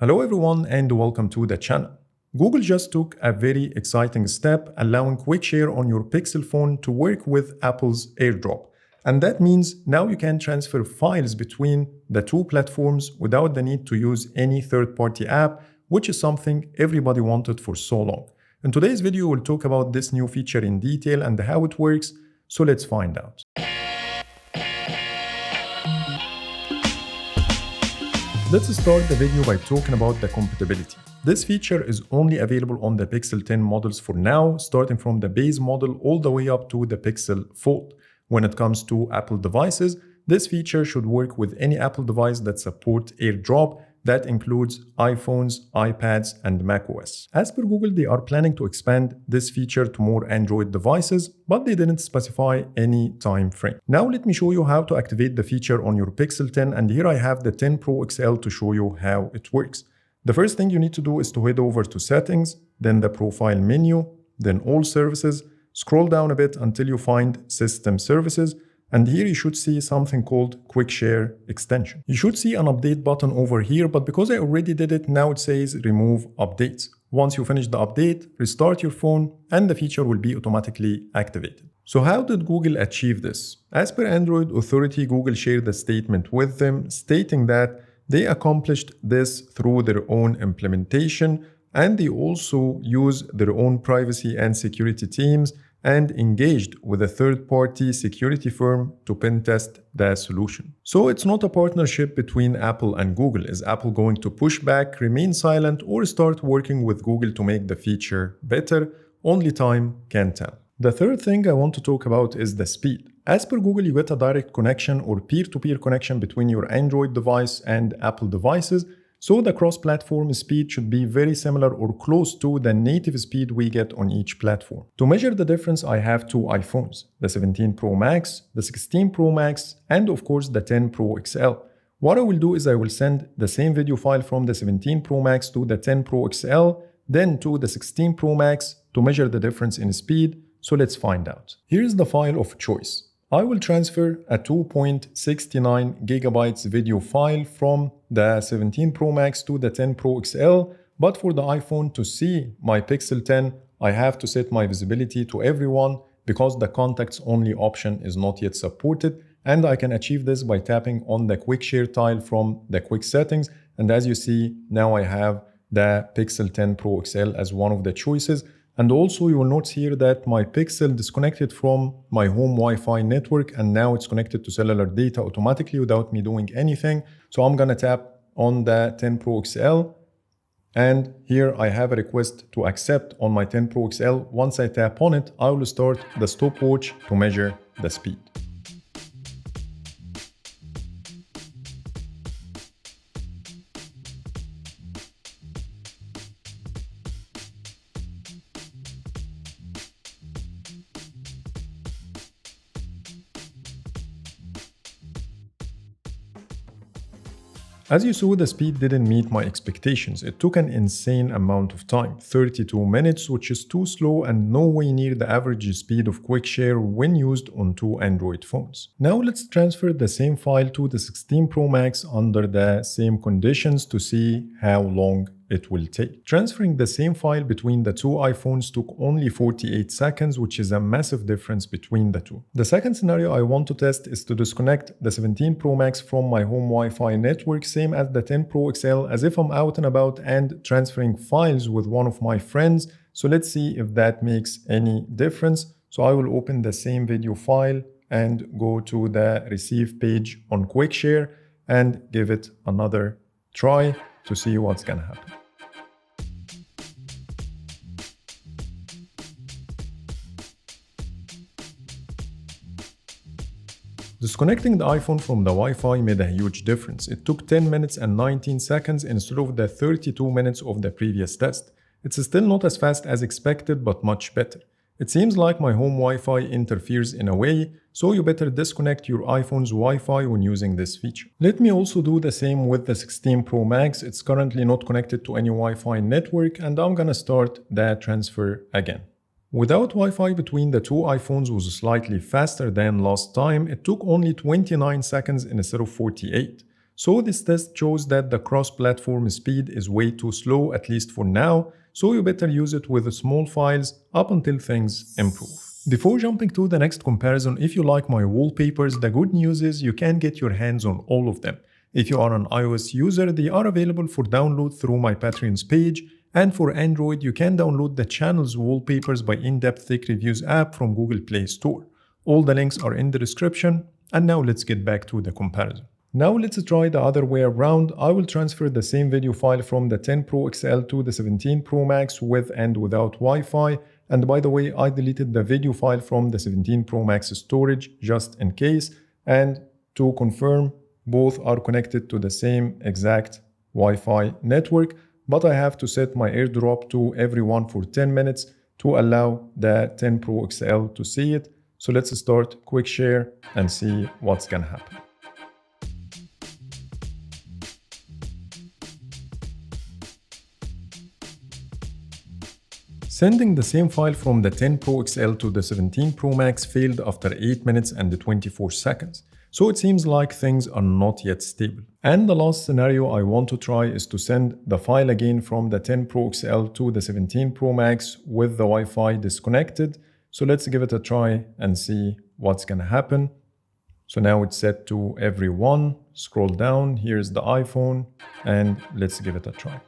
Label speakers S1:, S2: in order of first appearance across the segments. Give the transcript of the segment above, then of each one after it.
S1: Hello everyone and welcome to the channel. Google just took a very exciting step allowing quick share on your Pixel phone to work with Apple's AirDrop. And that means now you can transfer files between the two platforms without the need to use any third-party app, which is something everybody wanted for so long. In today's video, we'll talk about this new feature in detail and how it works, so let's find out. Let's start the video by talking about the compatibility. This feature is only available on the Pixel 10 models for now, starting from the base model all the way up to the Pixel Fold. When it comes to Apple devices, this feature should work with any Apple device that supports AirDrop. That includes iPhones, iPads, and macOS. As per Google, they are planning to expand this feature to more Android devices, but they didn't specify any time frame. Now let me show you how to activate the feature on your Pixel 10, and here I have the 10 Pro XL to show you how it works. The first thing you need to do is to head over to Settings, then the Profile menu, then All Services, scroll down a bit until you find System Services, and here you should see something called Quick Share Extension. You should see an update button over here, but because I already did it, now it says Remove Updates. Once you finish the update, restart your phone, and the feature will be automatically activated. So how did Google achieve this? As per Android Authority, Google shared a statement with them stating that they accomplished this through their own implementation, and they also use their own privacy and security teams and engaged with a third-party security firm to pen test the solution. So it's not a partnership between Apple and Google. Is Apple going to push back, remain silent, or start working with Google to make the feature better? Only time can tell. The third thing I want to talk about is the speed. As per Google, you get a direct connection or peer-to-peer connection between your Android device and Apple devices. So the cross-platform speed should be very similar or close to the native speed we get on each platform. To measure the difference, I have two iPhones, the 17 Pro Max, the 16 Pro Max, and of course the 10 Pro XL. What I will do is I will send the same video file from the 17 Pro Max to the 10 Pro XL, then to the 16 Pro Max to measure the difference in speed. So let's find out. Here is the file of choice. I will transfer a 2.69 gigabytes video file from the 17 Pro Max to the 10 Pro XL, but for the iPhone to see my Pixel 10, I have to set my visibility to everyone because the contacts only option is not yet supported, and I can achieve this by tapping on the quick share tile from the quick settings, and as you see, now I have the Pixel 10 Pro XL as one of the choices. And also you will notice here that my Pixel disconnected from my home Wi-Fi network and now it's connected to cellular data automatically without me doing anything. So I'm gonna tap on the 10 Pro XL and here I have a request to accept on my 10 Pro XL. Once I tap on it, I will start the stopwatch to measure the speed. As you saw, the speed didn't meet my expectations. It took an insane amount of time, 32 minutes, which is too slow and no way near the average speed of quick share when used on two Android phones. Now let's transfer the same file to the 16 Pro Max under the same conditions to see how long it will take. Transferring the same file between the two iPhones took only 48 seconds, which is a massive difference between the two. The second scenario I want to test is to disconnect the 17 Pro Max from my home Wi-Fi network, same as the 10 Pro XL, as if I'm out and about and transferring files with one of my friends. So let's see if that makes any difference. So I will open the same video file and go to the receive page on quick share and give it another try to see what's gonna happen. Disconnecting the iPhone from the Wi-Fi made a huge difference. It took 10 minutes and 19 seconds instead of the 32 minutes of the previous test. It's still not as fast as expected, but much better. It seems like my home Wi-Fi interferes in a way, so you better disconnect your iPhone's Wi-Fi when using this feature. Let me also do the same with the 16 Pro Max. It's currently not connected to any Wi-Fi network, and I'm gonna start the transfer again. Without Wi-Fi between the two iPhones was slightly faster than last time. It took only 29 seconds instead of 48. So this test shows that the cross-platform speed is way too slow, at least for now, so you better use it with small files up until things improve. Before jumping to the next comparison, if you like my wallpapers, the good news is you can get your hands on all of them. If you are an iOS user, they are available for download through my Patreon's page, and for Android, you can download the channel's wallpapers by In-Depth Tech Reviews app from Google Play Store. All the links are in the description, and now let's get back to the comparison. Now let's try the other way around. I will transfer the same video file from the 10 Pro XL to the 17 Pro Max with and without Wi-Fi. And by the way, I deleted the video file from the 17 Pro Max storage just in case. And to confirm, both are connected to the same exact Wi-Fi network, but I have to set my AirDrop to everyone for 10 minutes to allow the 10 Pro XL to see it. So let's start quick share and see what's gonna happen. Sending the same file from the 10 Pro XL to the 17 Pro Max failed after 8 minutes and 24 seconds. So it seems like things are not yet stable. And the last scenario I want to try is to send the file again from the 10 Pro XL to the 17 Pro Max with the Wi-Fi disconnected. So let's give it a try and see what's gonna happen. So now it's set to everyone. Scroll down, here's the iPhone, and let's give it a try.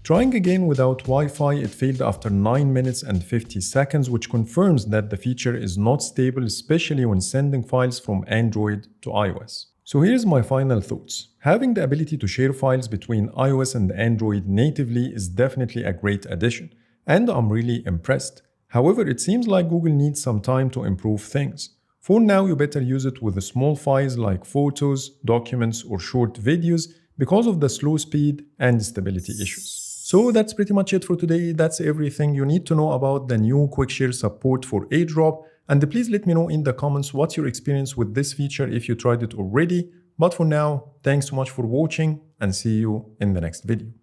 S1: Trying again without Wi-Fi, it failed after 9 minutes and 50 seconds, which confirms that the feature is not stable, especially when sending files from Android to iOS. So here's my final thoughts. Having the ability to share files between iOS and Android natively is definitely a great addition, and I'm really impressed. However, it seems like Google needs some time to improve things. For now, you better use it with small files like photos, documents, or short videos because of the slow speed and stability issues. So that's pretty much it for today. That's everything you need to know about the new quick share support for AirDrop. And please let me know in the comments what's your experience with this feature if you tried it already. But for now, thanks so much for watching and see you in the next video.